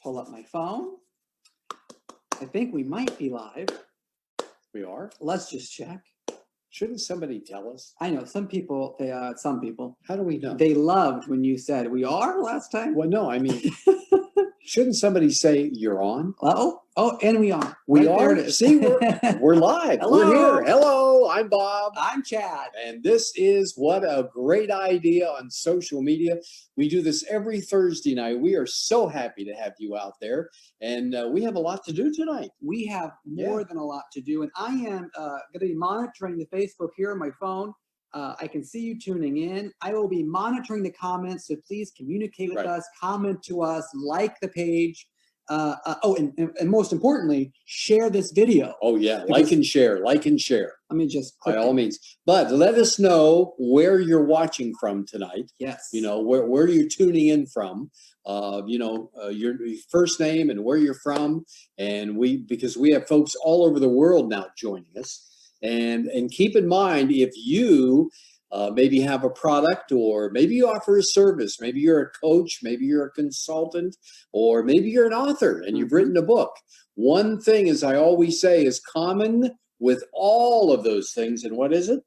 pull up my phone. I think we might be live. We are? Let's just check. Shouldn't somebody tell us? I know some people, some people, How do we know? they loved when you said we are last time. Well, no, I mean, shouldn't somebody say you're on? Oh, and we are. We Right, there are? it is. See, we're live. Hello. We're here. Hello, I'm Bob. I'm Chad. And this is What a Great Idea on social media. We do this every Thursday night. We are so happy to have you out there. And we have a lot to do tonight. We have more than a lot to do. And I am going to be monitoring the Facebook here on my phone. I can see you tuning in. I will be monitoring the comments, so please communicate with us, comment to us, like the page. And most importantly, share this video. Oh, yeah. Like and share. Like and share. Let me just click by all means. But let us know where you're watching from tonight. Yes. You know, where you're tuning in from. Your first name and where you're from. And because we have folks all over the world now joining us. And keep in mind, if you maybe have a product, or maybe you offer a service, maybe you're a coach, maybe you're a consultant, or maybe you're an author and you've written a book. One thing, as I always say, is common with all of those things. And what is it?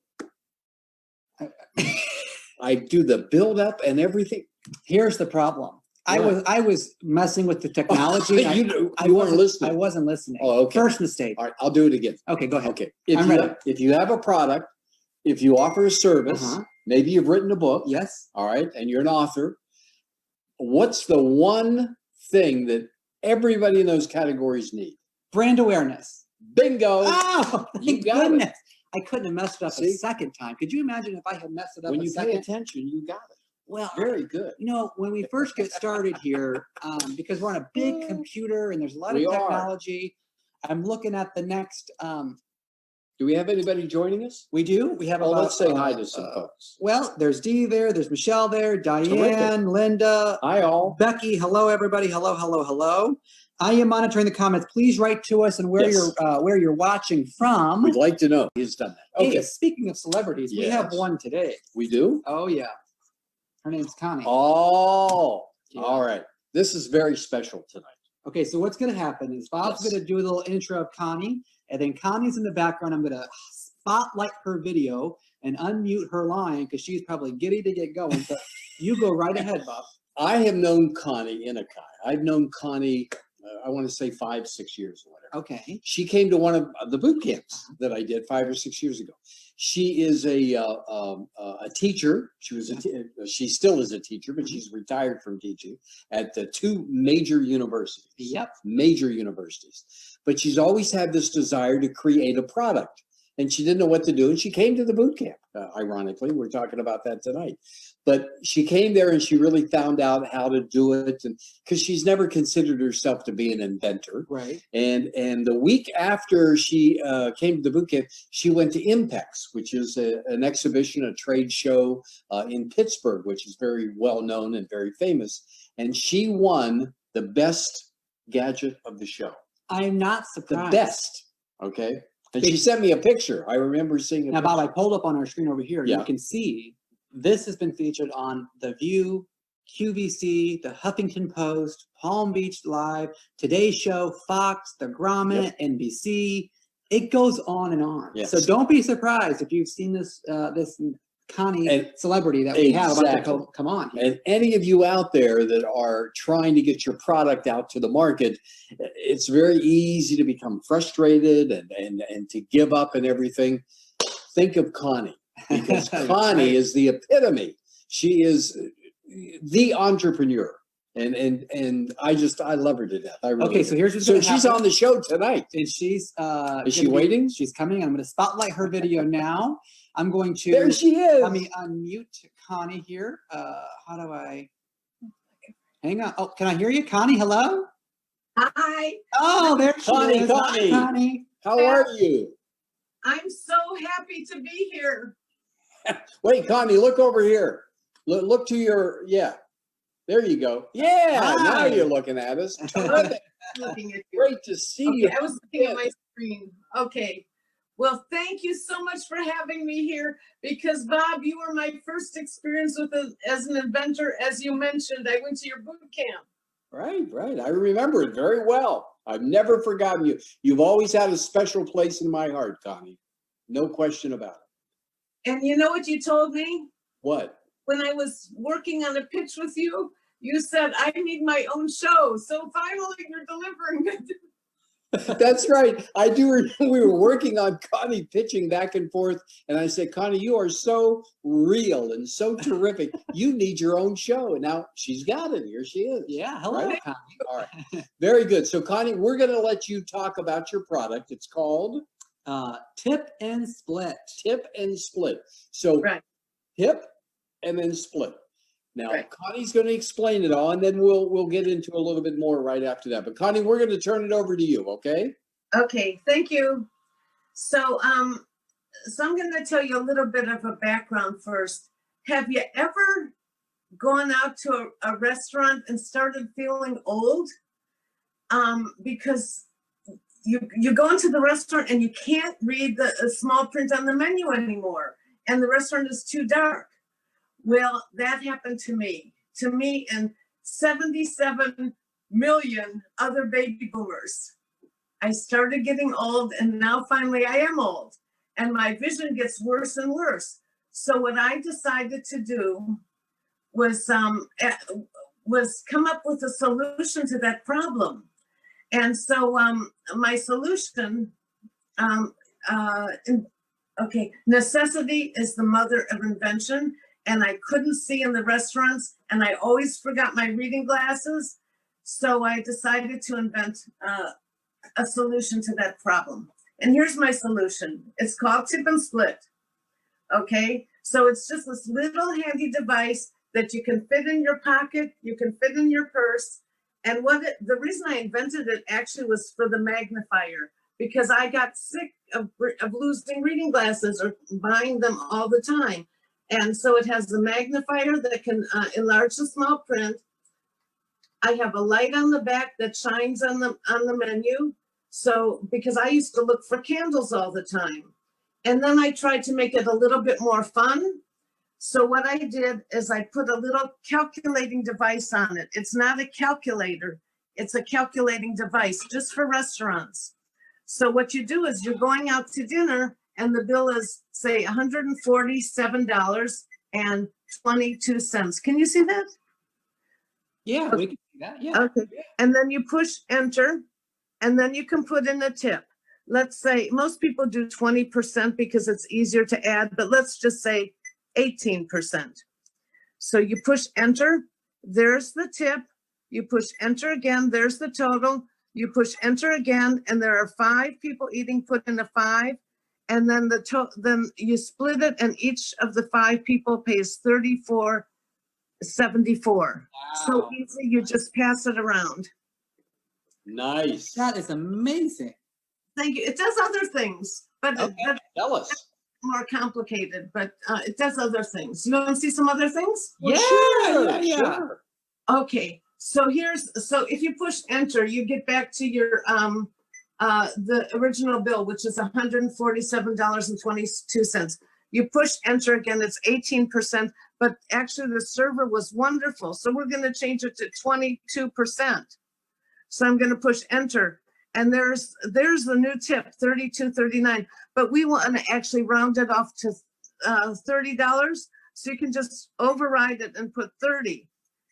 I do the build up and everything. Here's the problem. I was messing with the technology. You weren't listening. I wasn't listening. Oh, okay. First mistake. All right, I'll do it again. Okay, go ahead. Okay. I'm ready. If you have a product, if you offer a service, maybe you've written a book. Yes. All right, and you're an author. What's the one thing that everybody in those categories need? Brand awareness. Bingo. Oh, you got goodness. it. I couldn't have messed it up a second time. Could you imagine if I had messed it up when a you second? pay attention, you got it. Well, very good. You know, when we first get started here, because we're on a big computer and there's a lot of technology, I'm looking at the next. Do we have anybody joining us? We do. We have. Let's say hi to some folks. Well, there's Dee there. There's Michelle there. Diane, Terrific. Linda. Hi all. Becky. Hello, everybody. Hello, hello, hello. I am monitoring the comments. Please write to us and where you're watching from. We'd like to know. He's done that. Okay. Hey, speaking of celebrities, we have one today. We do? Oh yeah. Her name's Connie. Oh, all right. This is very special tonight. Okay, so what's going to happen is Bob's going to do a little intro of Connie, and then Connie's in the background. I'm going to spotlight her video and unmute her line because she's probably giddy to get going. So you go right ahead, Bob. I have known Connie I've known Connie, I want to say 5-6 years or whatever. Okay. She came to one of the boot camps that I did 5 or 6 years ago. She is a teacher. She still is a teacher, but she's retired from teaching at the 2 major universities. Yep. Major universities. But she's always had this desire to create a product. And she didn't know what to do. And she came to the boot camp. Ironically, we're talking about that tonight. But she came there and she really found out how to do it. And because she's never considered herself to be an inventor. Right. And the week after she came to the boot camp, she went to Impex, which is an exhibition, a trade show in Pittsburgh, which is very well known and very famous. And she won the best gadget of the show. I'm not surprised. The best. Okay. And she sent me a picture. I remember seeing it. Now, Bob, I pulled up on our screen over here. Yeah. You can see this has been featured on The View, QVC, The Huffington Post, Palm Beach Live, Today's Show, Fox, The Grommet, NBC. It goes on and on. Yes. So don't be surprised if you've seen this Connie celebrity that we have about to come on here. And any of you out there that are trying to get your product out to the market, it's very easy to become frustrated and to give up and everything. Think of Connie, because Connie is the epitome. She is the entrepreneur. And I love her to death. I really so here's what's she's happen. On the show tonight. And she's is she waiting? She's coming. I'm going to spotlight her video now. I'm going to. There she is. Let me unmute Connie here. How do I? Hang on. Oh, can I hear you, Connie? Hello. Hi. Oh, there she is. Connie. Hi, Connie. How are you? I'm so happy to be here. Wait, Connie, look over here. Look to your There you go. Yeah. Hi. Now you're looking at us. Terrific. Looking at you. Great to see you. I was looking at my screen. Okay. Well, thank you so much for having me here because, Bob, you were my first experience with as an inventor. As you mentioned, I went to your boot camp. Right, right. I remember it very well. I've never forgotten you. You've always had a special place in my heart, Connie. No question about it. And you know what you told me? What? When I was working on a pitch with you, you said, I need my own show. So finally you're delivering it. That's right. I do remember we were working on Connie pitching back and forth. And I said, Connie, you are so real and so terrific. You need your own show. And now she's got it. Here she is. Yeah, hello, Right? Connie. All right. Very good. So, Connie, we're going to let you talk about your product. It's called Tip and Split. Tip and Split. So, Right. tip and then split. Now, Right. Connie's going to explain it all, and then we'll get into a little bit more right after that. But Connie, we're going to turn it over to you, okay? Okay, thank you. So, so I'm going to tell you a little bit of a background first. Have you ever gone out to a restaurant and started feeling old? Because you go into the restaurant and you can't read the small print on the menu anymore, and the restaurant is too dark. Well, that happened to me and 77 million other baby boomers. I started getting old, and now finally I am old, and my vision gets worse and worse. So what I decided to do was come up with a solution to that problem. And so my solution, necessity is the mother of invention. And I couldn't see in the restaurants, and I always forgot my reading glasses. So I decided to invent a solution to that problem. And here's my solution. It's called Tip and Split. Okay, so it's just this little handy device that you can fit in your pocket, you can fit in your purse. And the reason I invented it actually was for the magnifier, because I got sick of losing reading glasses or buying them all the time. And so it has the magnifier that can enlarge the small print. I have a light on the back that shines on the menu. So, because I used to look for candles all the time. And then I tried to make it a little bit more fun. So what I did is I put a little calculating device on it. It's not a calculator. It's a calculating device just for restaurants. So what you do is you're going out to dinner, and the bill is, say, $147.22. Can you see that? Yeah, we can see that. Yeah. Okay. And then you push enter, and then you can put in a tip. Let's say most people do 20% because it's easier to add, but let's just say 18%. So you push enter, there's the tip. You push enter again, there's the total. You push enter again, and there are 5 people eating, put in a 5. And then then you split it, and each of the 5 people pays $34.74. Wow. So easy, you just pass it around. Nice. That is amazing. Thank you. It does other things, but Okay. Tell us. More complicated, but it does other things. You want to see some other things? Well, Yeah, sure, yeah. sure. Okay. So if you push enter, you get back to your the original bill, which is $147.22. You push enter again, it's 18%, but actually the server was wonderful. So we're going to change it to 22%. So I'm going to push enter, and there's the new tip, $32.39, but we want to actually round it off to $30. So you can just override it and put 30,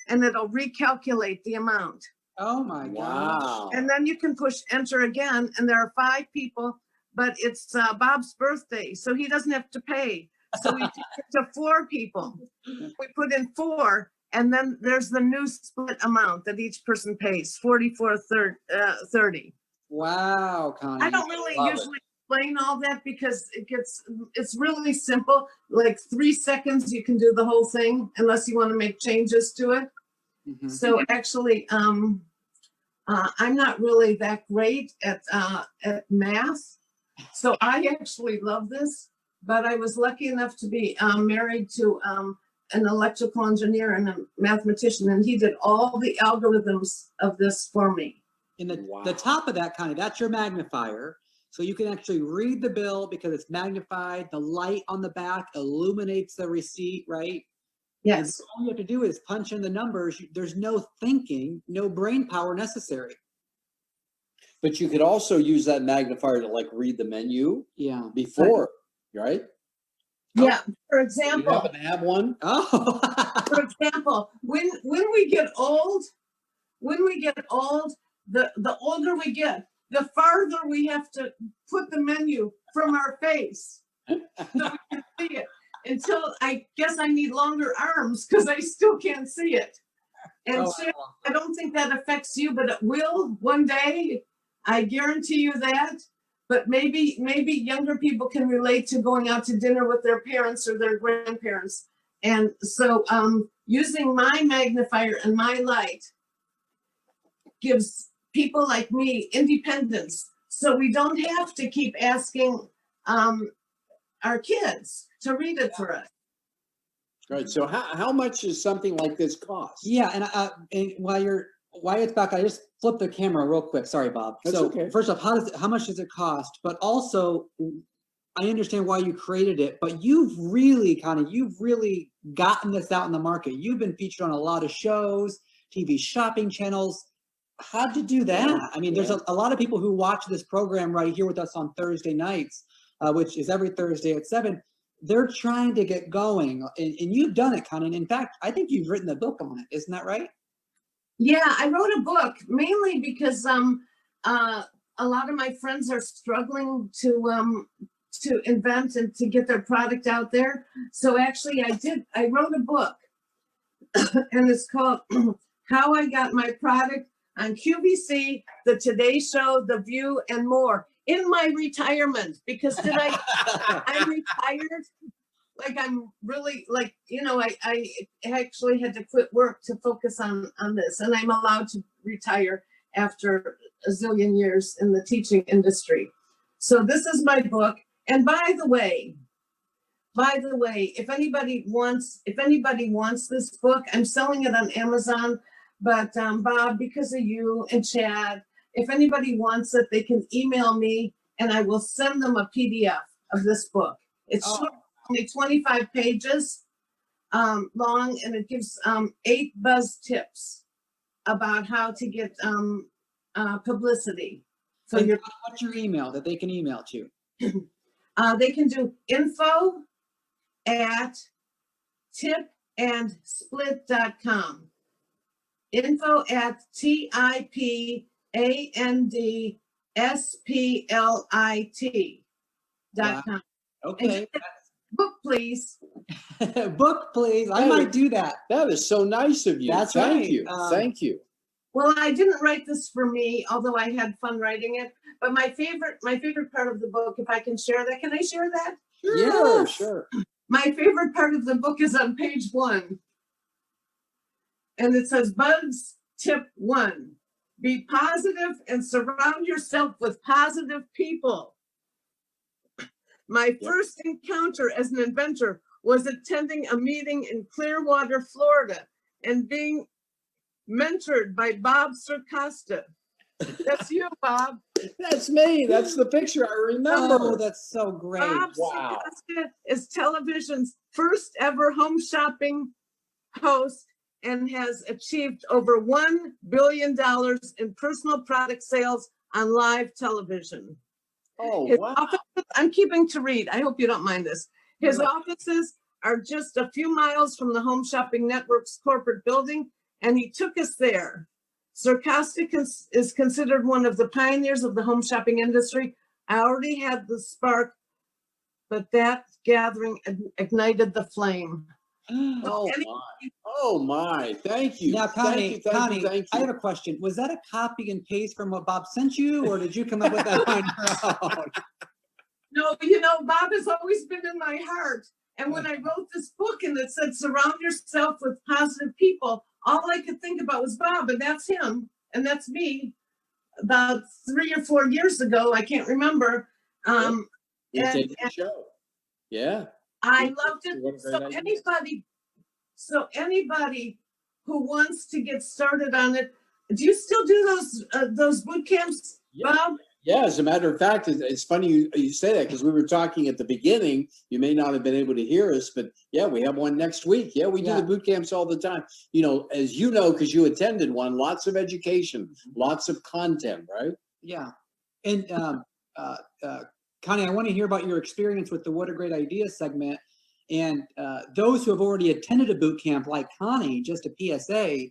and it'll recalculate the amount. Oh my gosh. Wow. And then you can push enter again, and there are 5 people, but it's Bob's birthday, so he doesn't have to pay. So we take it to 4 people. We put in 4, and then there's the new split amount that each person pays, $44.30. Wow, Connie. I don't really Love usually explain all that because it's really simple. Like 3 seconds, you can do the whole thing unless you want to make changes to it. Mhm. So actually, I'm not really that great at math. So I actually love this, but I was lucky enough to be married to an electrical engineer and a mathematician, and he did all the algorithms of this for me. In the Wow. top of that, Connie, that's your magnifier. So you can actually read the bill because it's magnified. The light on the back illuminates the receipt, right? Yes. All you have to do is punch in the numbers. There's no thinking, no brain power necessary. But you could also use that magnifier to like read the menu Yeah. before, right? Yeah. For You example, happen to have one? Oh. for example, when we get old, the older we get, the farther we have to put the menu from our face so we can see it. Until I guess I need longer arms because I still can't see it. And Oh, Sharon, I don't think that affects you, but it will one day. I guarantee you that. But maybe younger people can relate to going out to dinner with their parents or their grandparents. And so using my magnifier and my light gives people like me independence. So we don't have to keep asking our kids to read it for us. Right. So how much does something like this cost? Yeah, and while it's back, I just flipped the camera real quick. Sorry, Bob. That's so okay. First off, how much does it cost? But also, I understand why you created it, but you've really gotten this out in the market. You've been featured on a lot of shows, TV shopping channels. How'd you do that? Yeah, I mean, there's a lot of people who watch this program right here with us on Thursday nights, which is every Thursday at 7. They're trying to get going, and you've done it, Connie. And in fact, I think you've written a book on it. Isn't that right? Yeah, I wrote a book mainly because a lot of my friends are struggling to invent and to get their product out there. So actually, I wrote a book, and it's called "How I Got My Product on QVC, The Today Show, The View, and More." In my retirement, because I'm retired. Like I'm really like, I actually had to quit work to focus on this, and I'm allowed to retire after a zillion years in the teaching industry. So this is my book. And by the way, if anybody wants this book, I'm selling it on Amazon. But Bob, because of you and Chad, if anybody wants it, they can email me and I will send them a PDF of this book. It's only 25 pages long, and it gives 8 buzz tips about how to get publicity. So what's your email that they can email to? They can do info@tipandsplit.com. info@tipandsplit.com. Okay. Book, please. Book, please. I might do that. That is so nice of you. That's Thank right. you. Thank you. Well, I didn't write this for me, although I had fun writing it. But my favorite part of the book, if I can share that, can I share that? Yeah, sure. My favorite part of the book is on page 1. And it says, Buzz tip 1, be positive and surround yourself with positive people. My first encounter as an inventor was attending a meeting in Clearwater, Florida, and being mentored by Bob Circosta. That's you, Bob. That's me. That's the picture I remember. Oh, that's so great. Bob Circosta is television's first ever home shopping host and has achieved over $1 billion in personal product sales on live television. Oh, His wow. offices, I'm keeping to read. I hope you don't mind this. His offices are just a few miles from the Home Shopping Network's corporate building, and he took us there. Circosta is considered one of the pioneers of the home shopping industry. I already had the spark, but that gathering ignited the flame. Oh, my. Oh, my. Thank you. Now, Connie, Thank you. I have a question. Was that a copy and paste from what Bob sent you, or did you come up with that on your own? No, Bob has always been in my heart. And when I wrote this book and it said, surround yourself with positive people, all I could think about was Bob, and that's him, and that's me. About 3 or 4 years ago, I can't remember. We did the show. Yeah. I loved it. What a So great idea. anybody who wants to get started on it, do you still do those boot camps, Bob? Yeah, as a matter of fact, it's funny you say that, because we were talking at the beginning. You may not have been able to hear us, but yeah, we have one next week. Yeah, we do the boot camps all the time. You know, as you know, because you attended one, lots of education, lots of content, right? Yeah. And Connie, I want to hear about your experience with the What a Great Idea segment. And those who have already attended a boot camp like Connie, just a PSA,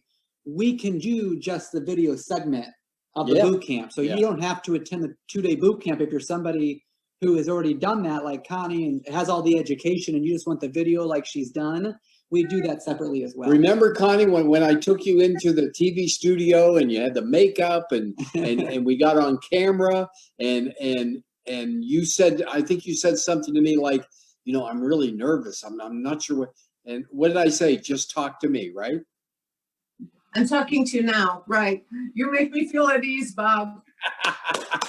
we can do just the video segment of the boot camp. So you don't have to attend the 2-day boot camp if you're somebody who has already done that, like Connie, and has all the education, and you just want the video like she's done. We do that separately as well. Remember, Connie, when I took you into the TV studio and you had the makeup and we got on camera and you said, I think you said something to me like, you know, I'm really nervous. I'm not sure what. And what did I say? Just talk to me, right? I'm talking to you now, right? You make me feel at ease, Bob.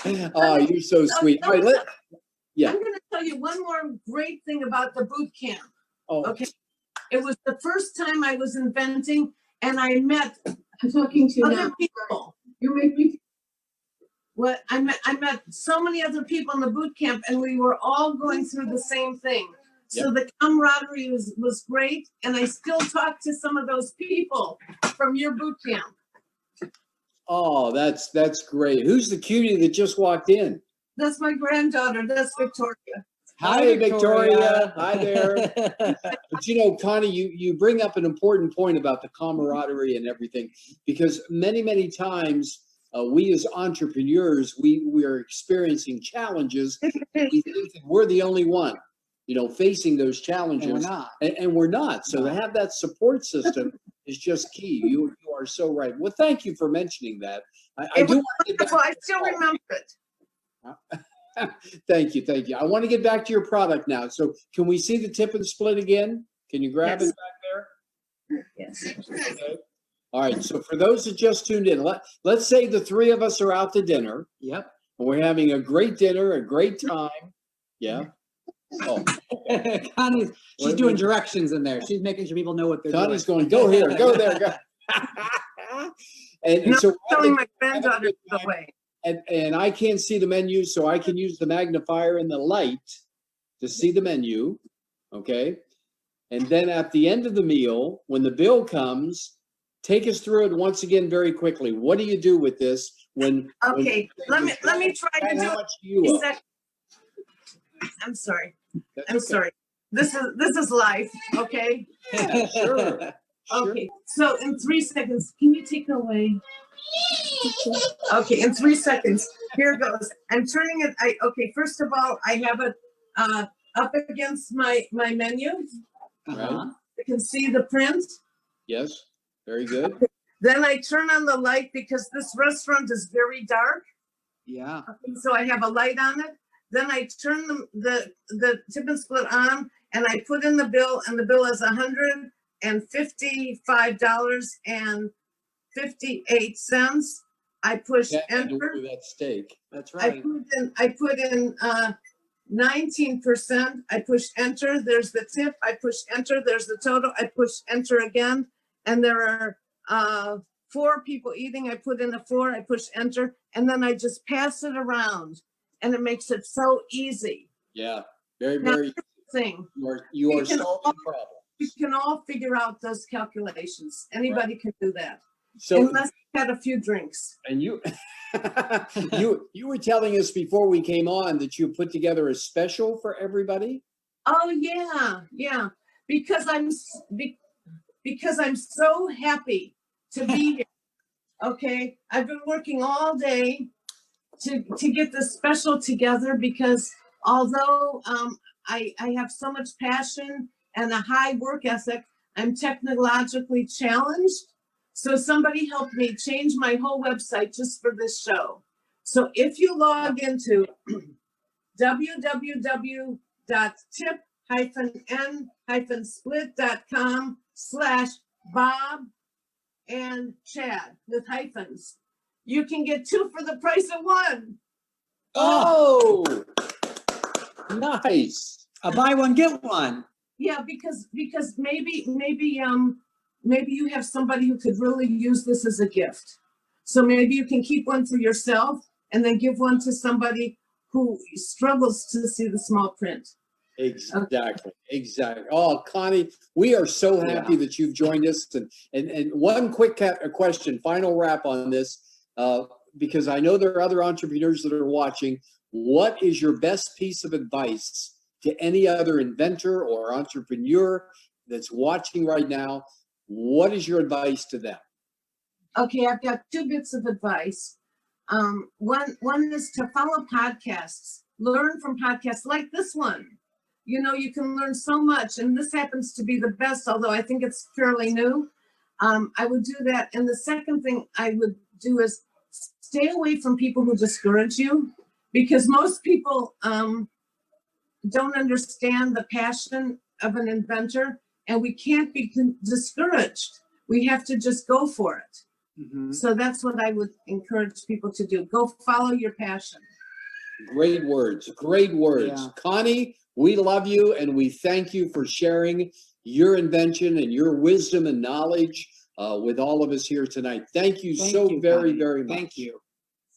Oh, you're so sweet. All right, I'm going to tell you one more great thing about the boot camp. Oh. Okay. It was the first time I was inventing, and I met I'm talking to you other now. people. You make me. What I met so many other people in the boot camp, and we were all going through the same thing. So the camaraderie was great, and I still talk to some of those people from your boot camp. Oh, that's great. Who's the cutie that just walked in? That's my granddaughter. That's Victoria. Hi, Victoria. Hi there. But you know, Connie, you bring up an important point about the camaraderie and everything, because many times we as entrepreneurs, we are experiencing challenges. We think that we're the only one, you know, facing those challenges. And we're not. And we're not. So to have that support system is just key. You are so right. Well, thank you for mentioning that. I do want to get back I still remember it. Thank you. I want to get back to your product now. So can we see the tip and split again? Can you grab it back there? Yes. Okay. All right. So for those that just tuned in, let's say the three of us are out to dinner. Yep. And we're having a great dinner, a great time. Yeah. Oh. Connie's, she's doing directions in there. She's making sure people know what they're Connie's doing. going, go here, go there, go. and so Telling my granddaughter the way. And I can't see the menu, so I can use the magnifier and the light to see the menu, okay? And then at the end of the meal, when the bill comes, take us through it once again very quickly. What do you do with this when? Okay, let me try to do how much do you owe? I'm sorry. That's I'm okay. sorry. This is life, okay? Yeah, sure. Okay, so in 3 seconds, can you take it away? Okay, in 3 seconds, here goes. I'm turning it, okay, first of all, I have it up against my menu. Uh-huh. You can see the print. Yes, very good. Then I turn on the light because this restaurant is very dark. Yeah. Okay, so I have a light on it. Then I turn the tip and split on, and I put in the bill, and the bill is $155.58. I push That had to enter. do with that steak. That's I right. put in 19%. I push enter. There's the tip. I push enter. There's the total. I push enter again. And there are 4 people eating. I put in a 4. I push enter. And then I just pass it around. And it makes it so easy. Yeah, very, Now, very. Thing. You are can solving all- problems. You can all figure out those calculations. Anybody can do that. So, Unless you had a few drinks. and you, you were telling us before we came on that you put together a special for everybody. Oh yeah. Because I'm so happy to be here. Okay, I've been working all day to get this special together because although I have so much passion and a high work ethic, I'm technologically challenged. So somebody helped me change my whole website just for this show. So if you log into www.tip-n-split.com/Bob and Chad with hyphens, you can get 2 for the price of 1. Oh, nice. A buy one, get one. Yeah, because maybe you have somebody who could really use this as a gift. So maybe you can keep one for yourself and then give one to somebody who struggles to see the small print. Exactly. Oh, Connie, we are so happy that you've joined us. And one quick question, final wrap on this, because I know there are other entrepreneurs that are watching. What is your best piece of advice to any other inventor or entrepreneur that's watching right now? What is your advice to them? Okay, I've got 2 bits of advice. One is to follow podcasts, learn from podcasts like this one. You know, you can learn so much, and this happens to be the best, although I think it's fairly new. I would do that. And the second thing I would do is stay away from people who discourage you, because most people don't understand the passion of an inventor, and we can't be discouraged. We have to just go for it. Mm-hmm. So that's what I would encourage people to do. Go follow your passion. Great words. Yeah. Connie, we love you, and we thank you for sharing your invention and your wisdom and knowledge with all of us here tonight. Thank you very, very much.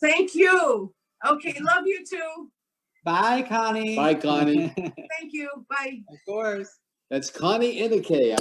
Thank you. Okay, love you too. Bye, Connie. Bye, Connie. Thank you. Bye. Of course. That's Connie Inikai.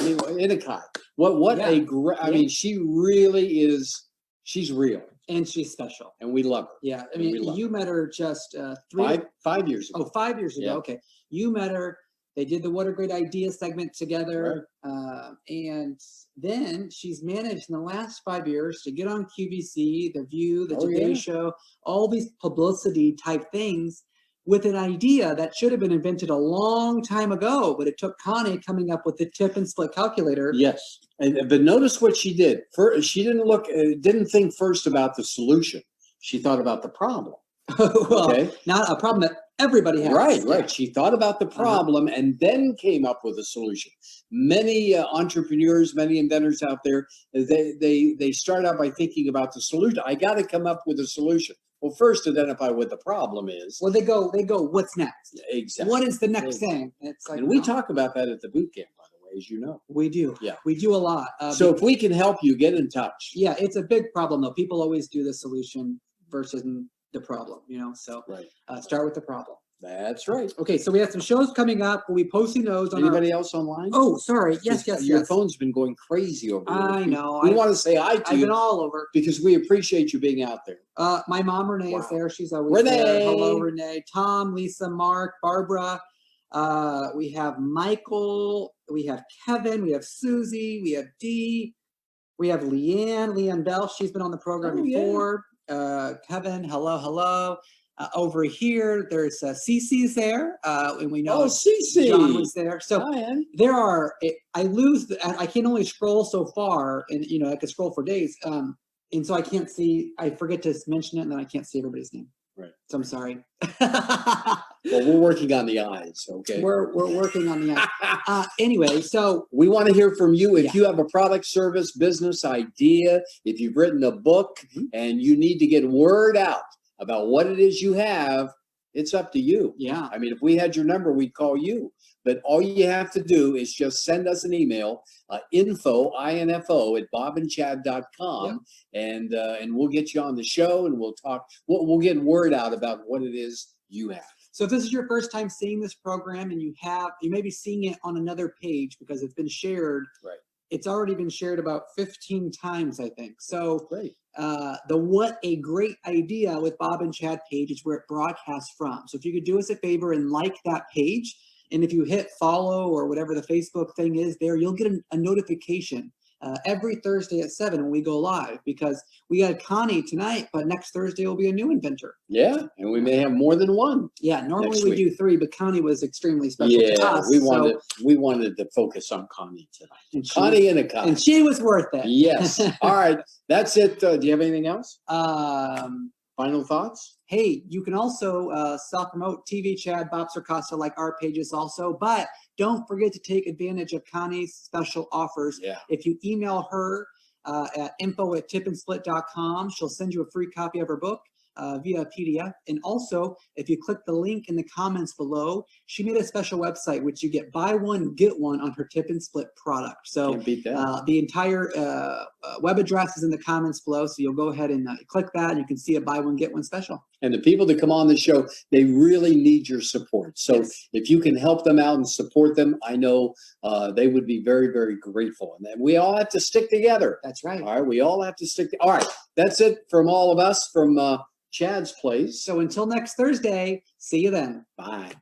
I mean, she really is. She's real. And she's special. And we love her. Yeah. I mean, you met her just 5 years ago. Oh, 5 years ago. Yeah. Okay. You met her. They did the What a Great Idea segment together. Right. And then she's managed in the last 5 years to get on QVC, The View, The Today Show, all these publicity type things with an idea that should have been invented a long time ago, but it took Connie coming up with the tip and split calculator. Yes. But notice what she did. First, she didn't think first about the solution. She thought about the problem. Well, not a problem that everybody has. Right. She thought about the problem and then came up with a solution. Many entrepreneurs, many inventors out there, they start out by thinking about the solution. I got to come up with a solution. Well, first identify what the problem is. Well, they go, what's next? Exactly. What is the next thing? It's like, and we talk about that at the boot camp, by the way, as you know. We do. Yeah. We do a lot. So if we can help you, get in touch. Yeah, it's a big problem, though. People always do the solution versus the problem, so start with the problem. That's right. Okay, so we have some shows coming up. We'll be posting those on Anybody else online? Oh, sorry. Yes. Your phone's been going crazy over there. I know. We want to say hi to you. I've been all over. Because we appreciate you being out there. My mom, Renee, is there. She's always there. Hello, Renee. Tom, Lisa, Mark, Barbara. We have Michael. We have Kevin. We have Susie. We have Dee. We have Leanne Bell. She's been on the program before. Yeah. Kevin, hello. Over here, there's Cece's there, and we know Cece. John was there. So there are. I can only scroll so far, and I could scroll for days, and so I can't see. I forget to mention it, and then I can't see everybody's name. Right. So I'm sorry. Well, we're working on the eyes. Okay. We're working on the eyes. Anyway, so we want to hear from you. If you have a product, service, business idea, if you've written a book and you need to get word out about what it is you have, it's up to you. Yeah. I mean, if we had your number, we'd call you. But all you have to do is just send us an email, info at bobandchad.com, and we'll get you on the show, and we'll talk. We'll get word out about what it is you have. So if this is your first time seeing this program, and you may be seeing it on another page because it's been shared. Right. It's already been shared about 15 times, I think. So great. The What a Great Idea with Bob and Chad page is where it broadcasts from. So if you could do us a favor and like that page, and if you hit follow or whatever the Facebook thing is there, you'll get a notification every Thursday at 7 when we go live, because we got Connie tonight, but next Thursday will be a new inventor. Yeah, and we may have more than one. Yeah, normally we do 3, but Connie was extremely special to us. We wanted to focus on Connie tonight. Connie Inikai. And she was worth it. Yes. All right, that's it. Do you have anything else? Final thoughts? Hey, you can also self-promote TV Chad, Bob Circosta, like our pages also, but don't forget to take advantage of Connie's special offers. Yeah. If you email her at info@tipandsplit.com, she'll send you a free copy of her book via PDF. And also, if you click the link in the comments below, she made a special website which you get buy one, get one on her Tip and Split product. So Can't beat that. The entire web address is in the comments below, so you'll go ahead and click that, and you can see a buy one get one special. And the people that come on the show, they really need your support. So Yes. if you can help them out and support them, I know they would be very, very grateful. And then we all have to stick together. That's right. All right, we all have to stick. All right, that's it from all of us from Chad's Place. So until next Thursday, see you then. Bye.